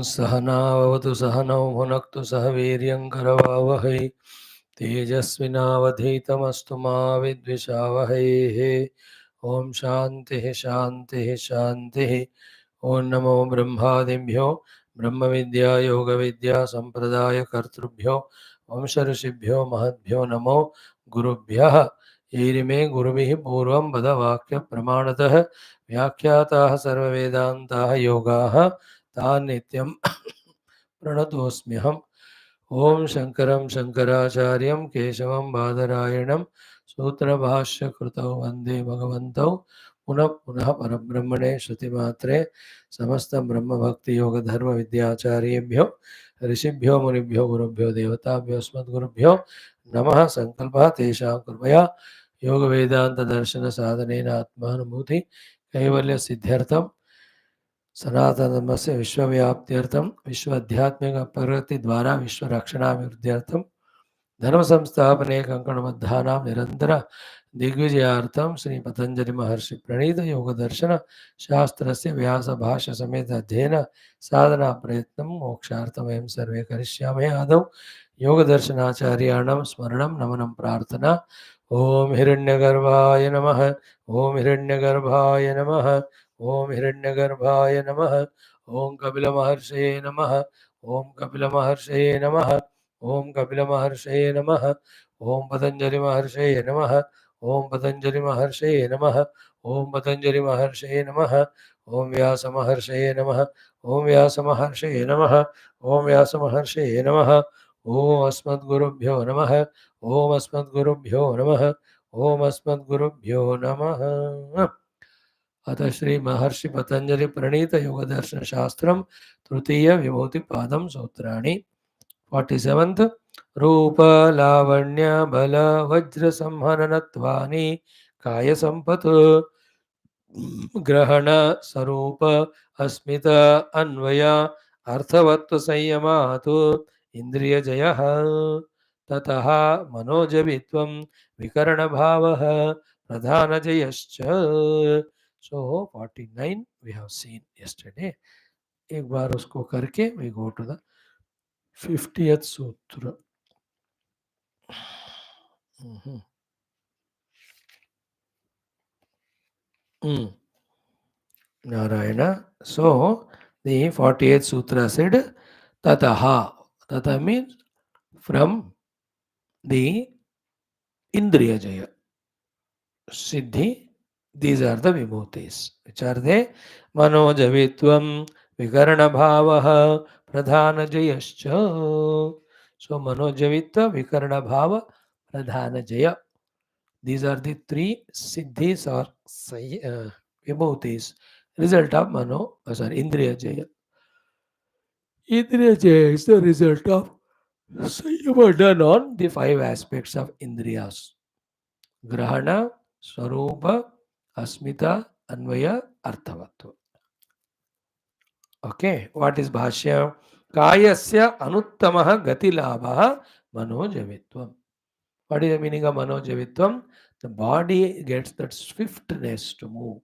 सहनावतु सहनौ भुनक्तु सह वीर्यं करवावहै तेजस्विनावधीतमस्तु मा विद्विषावहैः। ॐ शान्तिः शान्तिः शान्तिः। ॐ नमो ब्रह्मादिभ्यो ब्रह्मविद्या योगविद्या सम्प्रदायकर्तृभ्यो वंशऋषिभ्यो महद्भ्यो नमो गुरुभ्यः। येरिमे गुरुभिः पूर्वं बदवाक्यप्रमाणतः व्याख्याताः सर्ववेदान्ताः योगाः तान् नित्यं प्रणतोऽस्म्यहम्। ओम शंकरं शंकराचार्यं केशवं बादरायणं सूत्रभाष्यकृतौ वन्दे भगवन्तौ पुनः पुनः परब्रह्मणे श्रुतिमात्रे समस्त ब्रह्मभक्तियोगधर्मविद्याचार्येभ्यो ऋषिभ्यो मुनिभ्यो गुरुभ्यो देवताभ्यो अस्मद्गुरुभ्यो नमः। संकल्पः तेषां कृपया योगवेदान्तदर्शनसाधनेन आत्मानुभूति कैवल्यसिद्ध्यर्थं सनातनधर्मस्य विश्वव्याप्त्यर्थं विश्वाध्यात्मिक प्रगति द्वारा विश्व रक्षणाभिवृद्ध्यर्थं धर्म संस्थापने कंकणबद्धानां निरंतर दिग्विजयार्थं श्री पतंजलि महर्षि प्रणीत योग दर्शन शास्त्रस्य व्यास भाष्य समेत अध्ययन साधना प्रयत्नं मोक्षार्थं वयं सर्वे करिष्यामहे। आदौ योग दर्शनाचार्याणां स्मरणं नमनं प्रार्थना। ओम हिरण्यगर्भाय नमः। ओम हिरण्यगर्भाय नमः। ओम हिरण्यगर्भाय नमः। ओम कपिलमहर्षये नमः। ओम कपिलमहर्षये नमः। ओम कपिलमहर्षये नमः। ओम पतंजलि महर्षये नमः। ओम पतंजलि महर्षये नमः। ओम पतंजलि महर्षये नमः। ओम व्यास महर्षये नमः। ओम व्यास महर्षये नमः। ओम व्यास महर्षये नमः। ओम अस्मद्गुरुभ्यो नमः। ओम अस्मद्गुरुभ्यो नमः। ओम अस्मद्गुरुभ्यो नमः। अथ श्री महर्षि पतंजलि प्रणीत योग दर्शन शास्त्रम तृतीय विभूति पादम सूत्राणि 47th रूप लावण्य बल वज्र संहननत्वानि काय संपत ग्रहण स्वरूप अस्मित अन्वय अर्थवत्व संयमात् इंद्रिय जयः ततः मनोजवित्वं विकरण भावः प्रधान जयश्च. So 49 we have seen yesterday. एक बार उसको करके we go to the 50th सूत्र. Narayana. So the 48th sutra said Tataha. Tata means from the Indriya Jaya. Siddhi, these are the vibhutis. Which are they? Manojavitvam, Vikarana Bhavaha, Pradhana Jayascha. So Manojavitva, Vikarana Bhava, Pradhana Jaya. These are the three siddhis or vibhutis, result of Indriya Jaya. Indriya Jaya is the result of Samyama done on the five aspects of Indriyas. Grahana, Swarupa, Asmita, Anvaya, Arthavatva. Okay, what is Bhashya? Kayasya anuttamaha gati labha manojavitvam. What is the meaning of manojavitvam? The body gets that swiftness to move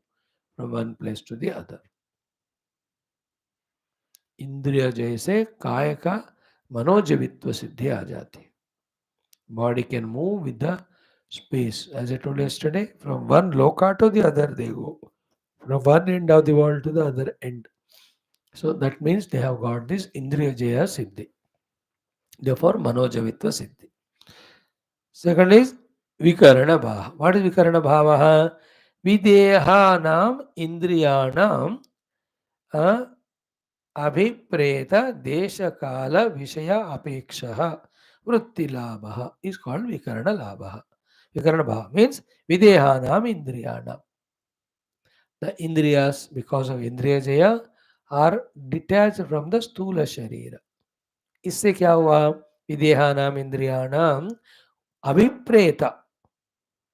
from one place to the other. इंद्रिय जैसे काय का मनोजवित्व सिद्धि आ जाती. Body can move with the space. As I told yesterday, from one loka to the other they go. From one end of the world to the other end. So that means they have got this Indriya Jaya Siddhi. Therefore, Manojavitva Siddhi. Second is Vikarana Bhava. What is Vikarana Bhava? Videhanam Indriyanam Abhipreta Desha Kala Vishaya Apekshaha Vritti Labha is called Vikarana Labha. Vikarana Bhava means Videhanam Indriyanam. The Indriyas, because of Indriya Jaya, are detached from the Stula Sharira. इससे क्या हुआ? विदेहानाम इंद्रियाणाम अभिप्रेत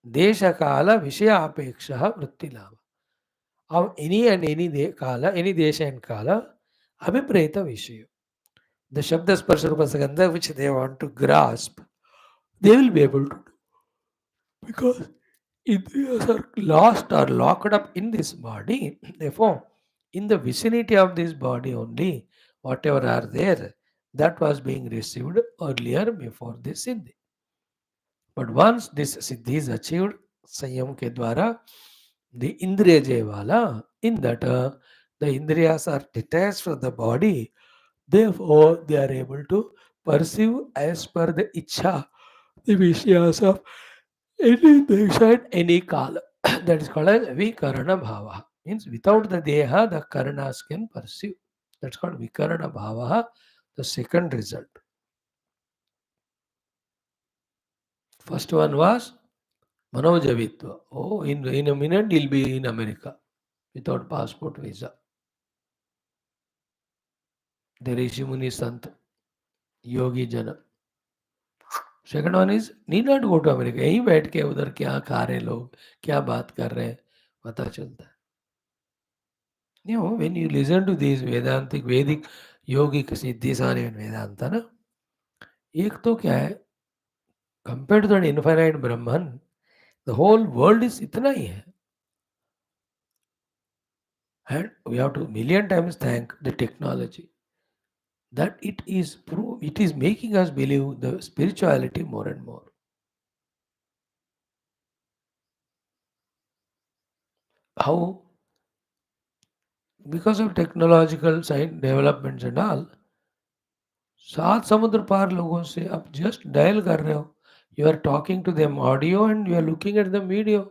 देश काल विषय अपेक्षा वृत्ति लाभ. Of any and any kala, any desha and kala, abhipreta vishaya. The Shabda Sparsha Rupa Sagandha which they want to grasp, they will be able to do. Because Indriyas are lost or locked up in this body. Therefore, in the vicinity of this body only, whatever are there, that was being received earlier before the siddhi. But once this siddhi is achieved, Sanyam ke dwara, the Indriya Jayawala, in that the Indriyas are detached from the body, therefore they are able to perceive as per the Ichha, the Vishyas of any nation, any kala. That is called as Vikarana Bhava. Means without the Deha, the Karanas can perceive. That's called Vikarana Bhava, the second result. First one was Manojavitva. Oh, in a minute he'll be in America without passport visa. The Rishi Muni Sant, Yogi Jana. Second one is need not go to America. यहीं बैठ के उधर क्या खा रहे लोग, क्या बात कर रहे हैं, पता चलता है. You know, when you listen to these Vedantic, Vedic, Yogic Siddhis are in Vedanta, ना, एक तो क्या है, compared to the infinite Brahman, the whole world is इतना ही है. And we have to million times thank the technology that it is making us believe the spirituality more and more. How? Because of technological science developments and all, 7 समुद्र पार लोगों से आप just dial कर रहे हो, you are talking to them audio and you are looking at the video.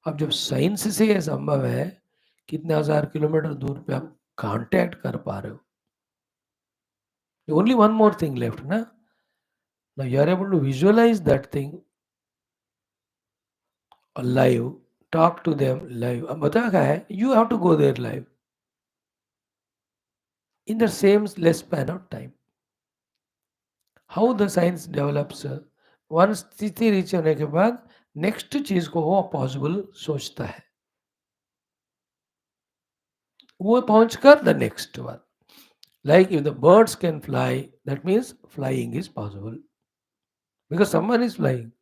अब जब science से यह संभव है, कितने हजार किलोमीटर दूर पे आप कांटेक्ट कर पा रहे हो. Only one more thing left ना. Now you are able to visualize that thing live, talk to them live. अब बता क्या है, you have to go there live in the same less span of time. How the science develops, one स्थिति reach होने के बाद next चीज को वो पॉसिबल सोचता है, वो पहुंचकर the next one. Like if the birds can fly, that means flying is possible because someone is flying.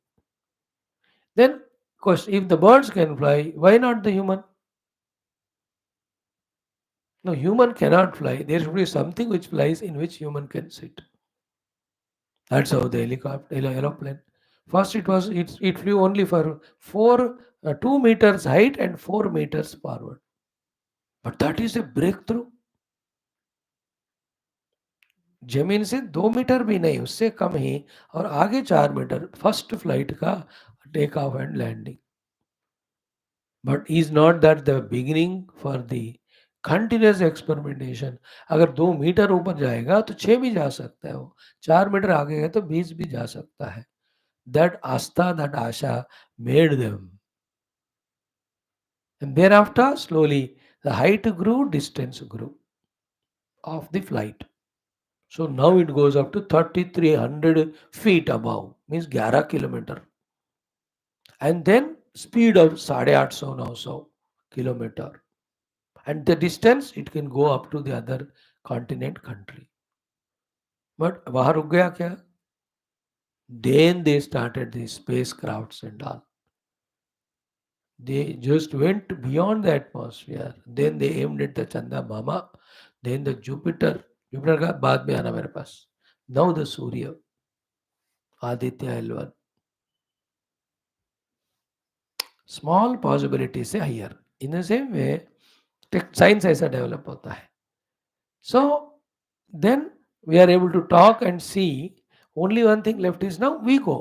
Then, question: if the birds can fly, why not the human? No, human cannot fly. There should be something which flies in which human can sit. That's how the aeroplane. First, it flew only for 2 meters height and 4 meters forward. But that is a breakthrough. जमीन से 2 metre भी नहीं, उससे कम ही, और आगे 4 metre. First flight का take off and landing. But is not that the beginning for the continuous experimentation. अगर 2 metre ऊपर जाएगा तो 6 भी जा सकता है, वो 4 मीटर आगे गए तो 20 भी जा सकता है. That Aastha, that Asha made them. And thereafter, slowly, the height grew, distance grew of the flight. So now it goes up to 3,300 feet above, means 11 kilometer. And then speed of 850-900 kilometer. And the distance, it can go up to the other continent country. But वहाँ रुक गया क्या? Then they started the spacecrafts and all. They just went beyond the atmosphere. Then they aimed at the Chanda Mama. Then the Jupiter. Jupiter का बाद में आना मेरे पास. Now the Surya, Aditya L1. Small possibility से higher. In the same way, science ऐसा develop होता है. So then we are able to talk and see. Only one thing left is now we go.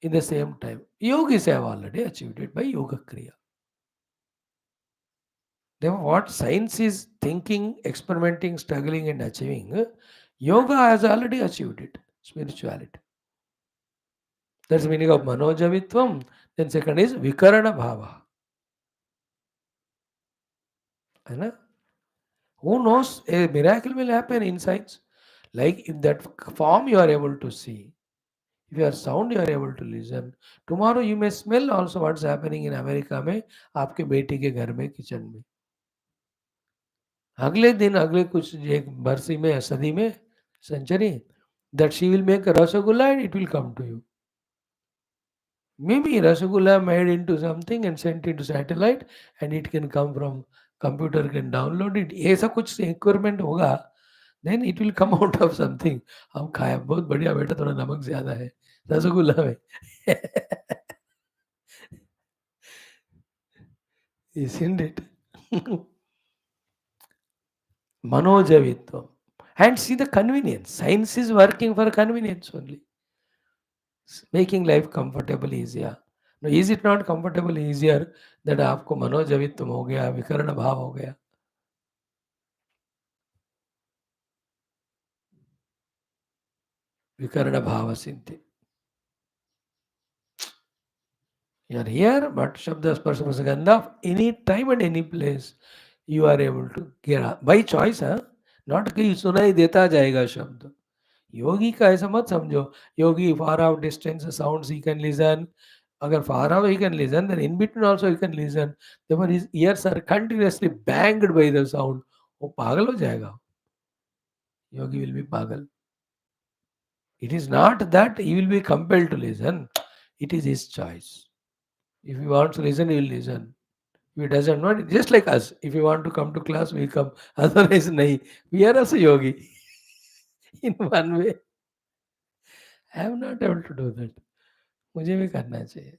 In the same time, yogis have already achieved it by yoga kriya. Then what science is thinking, experimenting, struggling and achieving, yoga has already achieved it. Spirituality. That's the meaning of manojavitvam. Then second is vikarana bhava. Who knows, a miracle will happen in science. Like in that form you are able to see. If you are sound, you are able to listen. Tomorrow you may smell also what's happening in America में, आपके बेटी के घर में, kitchen में. अगले दिन, अगले कुछ एक बरसी में, सदी में, century, that she will make a rasgulla and it will come to you. Maybe rasgulla made into something and sent into satellite and it can come from computer can download it, ऐसा कुछ requirement होगा, then it will come out of something. हम खाया बहुत बढ़िया बेटा, थोड़ा नमक ज्यादा है रसगुल्ला में. Isn't it? Manojavitvam. And see the convenience. Science is working for convenience only. Making life comfortable easier. Now, is it not comfortable easier that आपको मनोजवित्व हो गया, विकर्ण भाव हो गया? विकर्ण भाव सिद्धि. You are here, but Shabda Sparsha Prasagandha, any time and any place, you are able to get by choice, huh? Not कि सुनाई देता जाएगा शब्द. योगी का ऐसा मत समझो. योगी far out distance sounds he can listen. अगर far out he can listen, then in between also he can listen. Therefore his ears are continuously banged by the sound. वो पागल हो जाएगा. Yogi will be पागल. It is not that he will be compelled to listen. It is his choice. If he wants to listen, he will listen. If he doesn't want, just like us. If you want to come to class, we come. Otherwise, nahi. We are also yogi. In one way. I am not able to do that. मुझे भी करना चाहिए,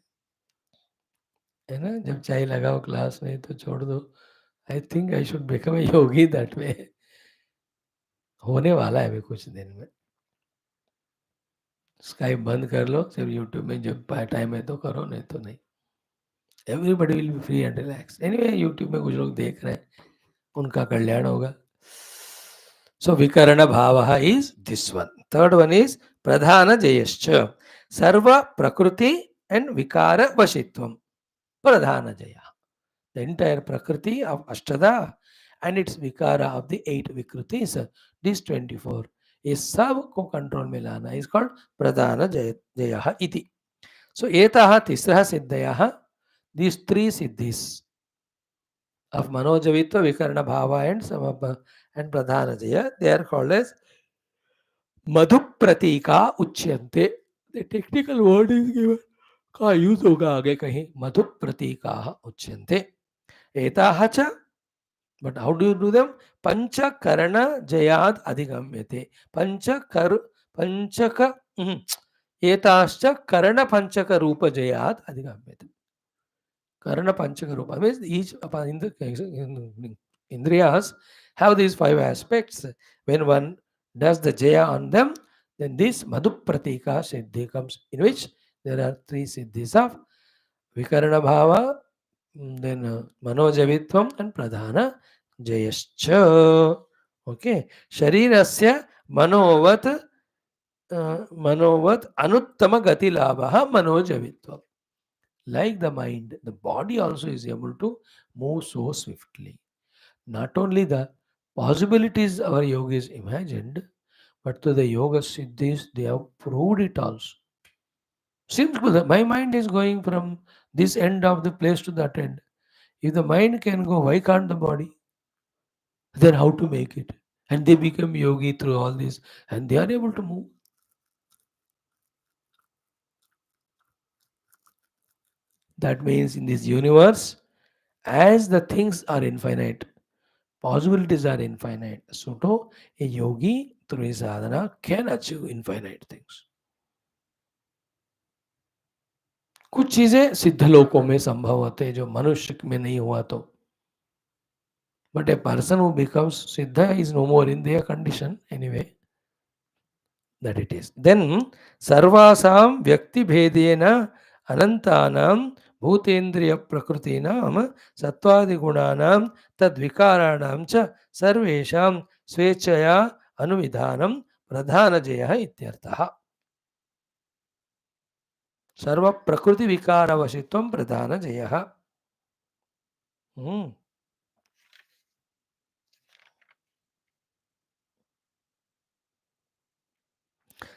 है ना. जब चाय लगाओ class में तो छोड़ दो. I think I should become a Yogi that way. होने वाला है अभी कुछ दिन में. स्काइप बंद कर लो, सिर्फ यूट्यूब में जब टाइम है तो करो, नहीं तो नहीं. Everybody will be free and relax. Anyway YouTube में कुछ लोग देख रहे हैं, उनका कल्याण होगा. So vikarana bhavaha is this one. Third one is pradhana jayascha. Sarva prakriti and vikara vashitvam. Pradhana jaya. The entire prakriti of Ashtada and its vikara of the 8 vikrutis, this 24, is sab ko control में लाना is called pradhana jaya iti. So etaha tisraha siddhayaha, these 3 siddhis of manojavitva, vikarana bhava and samapa and pradhana jaya, they are called as मधु प्रतीका उच्यन्ते. The technical word is given, का use होगा आगे कहीं. मधु प्रतीका उच्यन्ते. एताः च, but how do you do them? पंचकर्ण जयाद अधिगम्यते. पंचक एताश्च कर्ण पंचक रूप जयाद अधिगम्यते. कर्ण पंचक रूप means each indriyas have these 5 aspects. When one does the jaya on them, then this madhu pratika siddhi comes, in which there are 3 siddhis of vikarana bhava, then manojavitvam and pradhana jayascha. Okay. Sharirasya manovat anuttama gati labha manojavitvam. Like the mind, the body also is able to move so swiftly. Not only the possibilities our yogis imagined, but to the yoga siddhis, they have proved it also. Simple. My mind is going from this end of the place to that end. If the mind can go, why can't the body? Then how to make it? And they become yogi through all this, and they are able to move. That means in this universe, as the things are infinite, possibilities are infinite. So, to a yogi through his sadhana can achieve infinite things. कुछ चीजें सिद्ध लोकों में संभव होते हैं जो मनुष्य में नहीं हुआ तो. But a person who becomes siddha is no more in their condition anyway. That it is. Then sarvasam vyakti bhedena anantanam bhutendriya prakrutinam satvadi gunanam tadvikaranam cha sarvesham swechaya anuvidhanam pradhana jaya ityartha. Sarva prakriti vikara vasitvam pradhana jaya.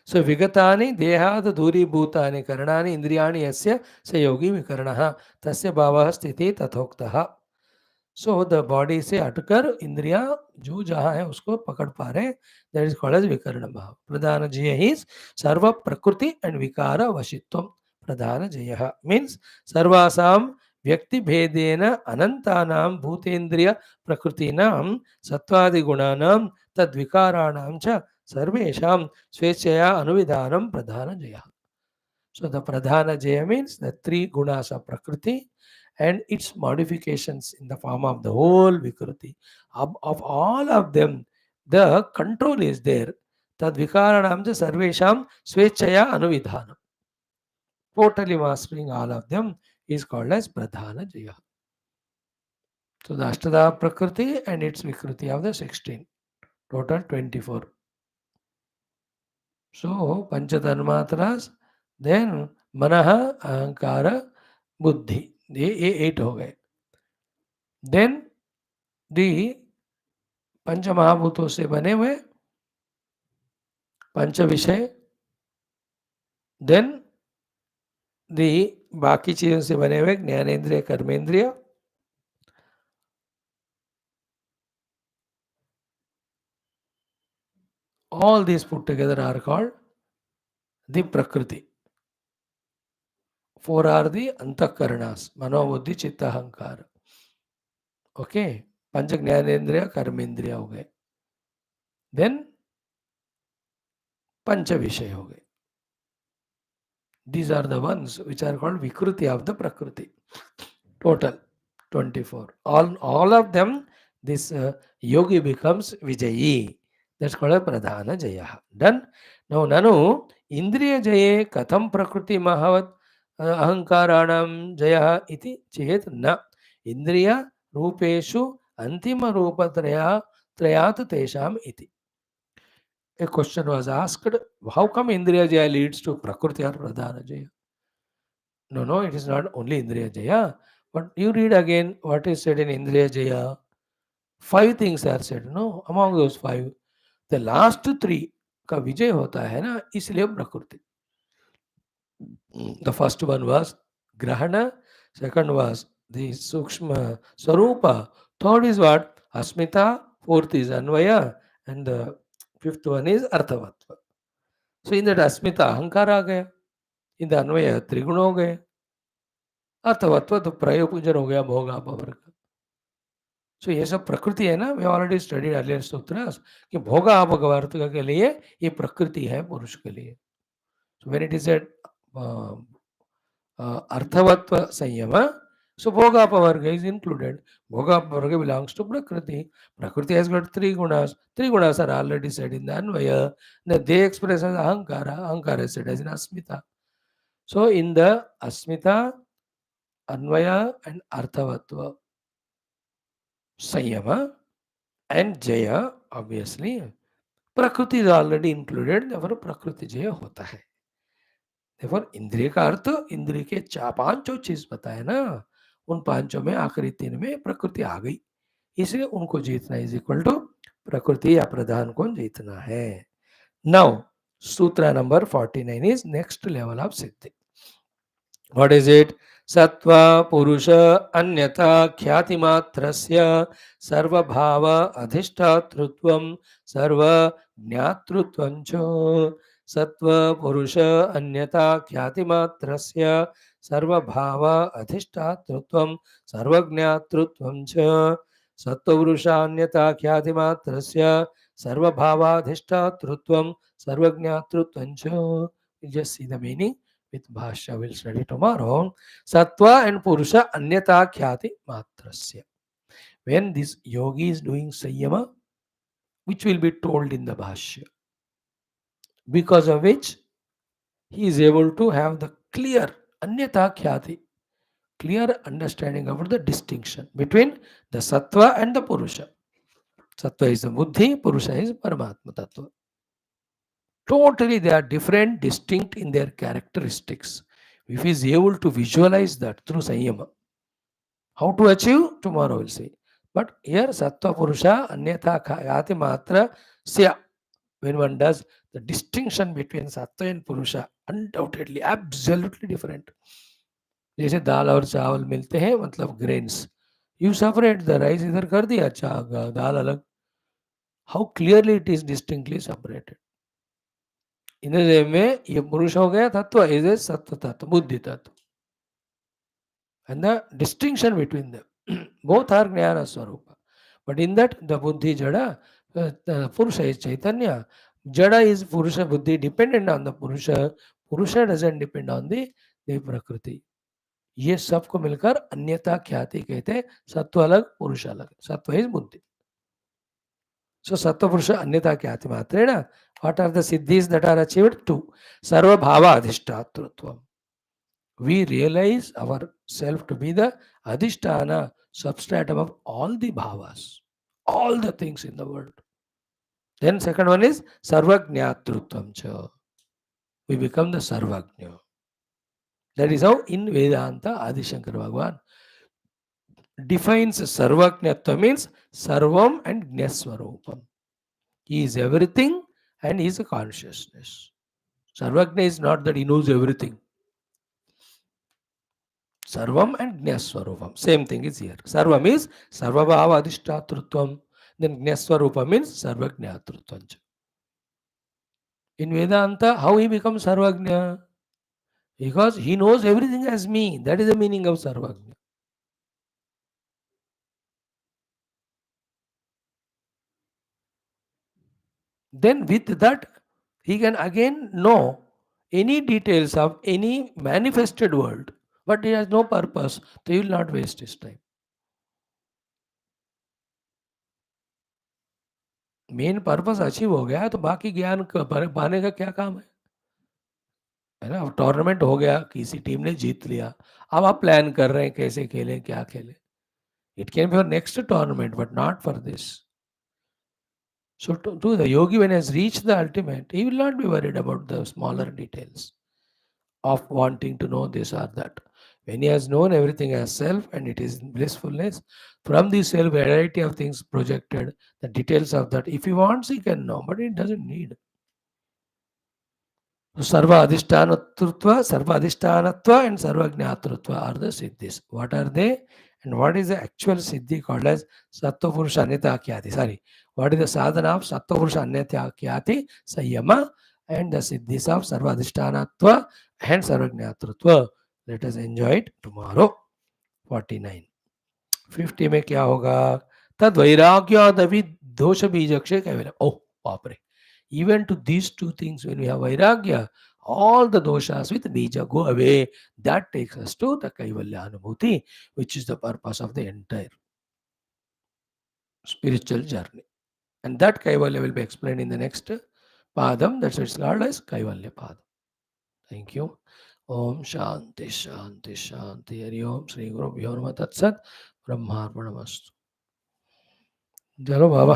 So vigatani dehad dhuri bhutani karnani indriyani yasya sa yogi vikaranaha tasya bhavaha sthiti tathoktaha. So the body से हटकर इंद्रिया जो जहाँ है उसको पकड़ पा रहे, that is called as विकर्ण भाव. प्रधान जय is सर्व प्रकृति and विकार वशित्वम. प्रधान जय means सर्वासाम व्यक्ति भेदेन अनंतानां भूतेन्द्रिय प्रकृतीनां सत्वादिगुणानां तद्विकाराणां च सर्वेषां स्वेच्छया अनुविधानं प्रधानजयः. So the pradhana jaya means the three gunas of prakriti and its modifications in the form of the whole vikruti. Of all of them, the control is there. Tad vikaranam ja sarvesham swechaya anuvidhanam. Totally mastering all of them is called as pradhana jaya. So the Ashtada prakriti and its vikruti of the 16. Total 24. So panchatanmatras, then manaha, ahankara, बुद्धि, ये 8 हो गए. Then दी पंच महाभूतों से बने हुए पंच विषय, then दी बाकी चीजों से बने हुए ज्ञानेन्द्रिय कर्मेंद्रिय, all these put together are called the prakriti. 4 are the antahkaranas, mano buddhi chitta ahankara. Okay, पंच ज्ञानेन्द्रिय कर्मेंद्रिय हो गए. देन पंच विषय हो गए. These are the ones which are called vikruti of the prakriti. Total 24. All of them, this yogi becomes vijayi. That's called a pradhana jaya. Done. Now, nanu indriya jaye katham prakriti mahavat ahankaranam jaya iti chet na. Indriya rupeshu antima rupa trayat tesham iti. A question was asked, how come indriya jaya leads to prakriti or pradhana jaya? No, it is not only Indriya Jaya. But you read again what is said in Indriya Jaya. 5 things are said. No, among those 5, the last 3 का विजय होता है ना, इसलिए प्रकृति. The first one was Grahana, second was the Sukshma Sarupa, third is what? Asmita, fourth is Anvaya, and the fifth one is Arthavatva. So in that Asmita, Ahankara आ गया. In the Anvaya, त्रिगुण हो गए. अर्थवत्व तो प्रयोपूजन हो गया भोग अपवर्ग. सो ये सब प्रकृति है ना. We already studied earlier sutras कि भोग अपवर्ग के लिए ये प्रकृति है पुरुष के लिए. So when it is at अर्थवत्व संयम, so bhoga apavarga is included. Bhoga apavarga belongs to prakriti. Prakriti has got 3 gunas. 3 gunas are already said in the Anvaya. They express as ahankara. Ahankara is said as in asmita. So in the asmita, Anvaya and Arthavatva, Samyama and Jaya, obviously, Prakriti is already included, therefore Prakriti Jaya hota hai. Therefore, इंद्रिय का अर्थ इंद्रिय के 5 चीज बताए ना, उन 5 में आखिरी 3 में प्रकृति आ गई, इसलिए उनको जीतना इज इक्वल टू प्रकृति या प्रधान को जीतना है. नाउ सूत्र number 49 is next level of siddhi. What is it? Sattva Purusha Anyata Khyati Matrasya Sarva Bhava Adhishtatrutvam Sarva Jnatrutvancho. Sattva Purusha Anyata Khyati Matrasya Sarva Bhava Adhishtatrutvam Sarva Jnatrutvancho. Sattva Purusha Anyata Khyati Matrasya Sarva Bhava Adhishtatrutvam Sarva Jnatrutvancho. You just see the meaning. With Bhashya we'll study tomorrow. Sattva and Purusha Anyata Khyati Matrasya. When this yogi is doing Samyama, which will be told in the Bhashya, because of which he is able to have the clear Anyata Khyati, clear understanding about the distinction between the Sattva and the Purusha. Sattva is the Buddhi, Purusha is Paramatma Tattva. Totally they are different, distinct in their characteristics. If he is able to visualize that through Samyama, how to achieve? Tomorrow we'll see. But here Sattva Purusha Anyatha Khyati Matra Sya. When one does the distinction between Sattva and Purusha, undoubtedly, absolutely different. जैसे दाल और चावल मिलते हैं, मतलब grains. You separate the rice, इधर कर दिया, दाल अलग. How clearly it is distinctly separated. In the में ये पुरुष हो गया तत्व, इज ए सत्व तत्व, बुद्धि तत्व. and the distinction between them. Both are Jnana Swarupa. But in that, the Buddhi Jada, the Purusha is Chaitanya. Jada is Purusha, Buddhi dependent on the Purusha. Purusha doesn't depend on the Prakriti. ये सबको मिलकर अन्यथा ख्याति कहते हैं. सत्व अलग, पुरुष अलग. सत्व is बुद्धि. So sattva purusha अन्यथा ख्याति matreण. What are the siddhis that are achieved? Two. Sarva bhava adhishtatritvam. We realize ourself to be the adhisthana, substratum of all the bhavas, all the things in the world. Then second one is sarvajñatrutvam cha. We become the sarvajña. That is how in Vedanta Adi Shankara Bhagavan defines sarvajñatva means sarvam and jnaswarupam. He is everything and he is a consciousness. Sarvajna is not that he knows everything. Sarvam and Jnaswarupam. Same thing is here. Sarvam is Sarvabhava Adhishtatrutvam. Then Jnaswarupa means Sarvajñatrutvam. In Vedanta, how he becomes Sarvajna? Because he knows everything as me. That is the meaning of Sarvajna. Then with that, he can again know any details of any manifested world. But he has no purpose. So he will not waste his time. Main purpose achieve हो गया तो बाकी ज्ञान पाने का क्या काम है ना. टूर्नामेंट हो गया, किसी टीम ने जीत लिया, अब आप प्लान कर रहे हैं कैसे खेलें, क्या खेलें. It can be for next tournament but not for this. So to the yogi, when he has reached the ultimate, he will not be worried about the smaller details of wanting to know this or that. When he has known everything as self and it is blissfulness, from the self, variety of things projected, the details of that, if he wants, he can know, but he doesn't need. Sarva Adhishtanatva and Sarva Jnatrutva are the Siddhis. What are they? And what is the actual Siddhi called as Sattva Purusha Anyata Kyati? Sorry. What is the sadhana of Sattva Purusha Anyata Kyati? Samyama. And the Siddhis of Sarva Adhishtanatva and Sarva Jnatrutva. Let us enjoy it tomorrow. 49. 50 में क्या होगा? तद वैराग्यादपि दोष बीजक्षे Kaivalyam. Oh, बाप रे. Even to these two things, when we have vairagya, all the doshas with bija go away. That takes us to the Kaivalya Anubhuti, which is the purpose of the entire spiritual journey. And that Kaivalya will be explained in the next Padam. That's what it's called as Kaivalya Padam. Thank you. Om Shanti Shanti Shanti Hari Om Shri Gurubhyo Namaha Tat Sat Brahmarpanamastu. Jalo Baba.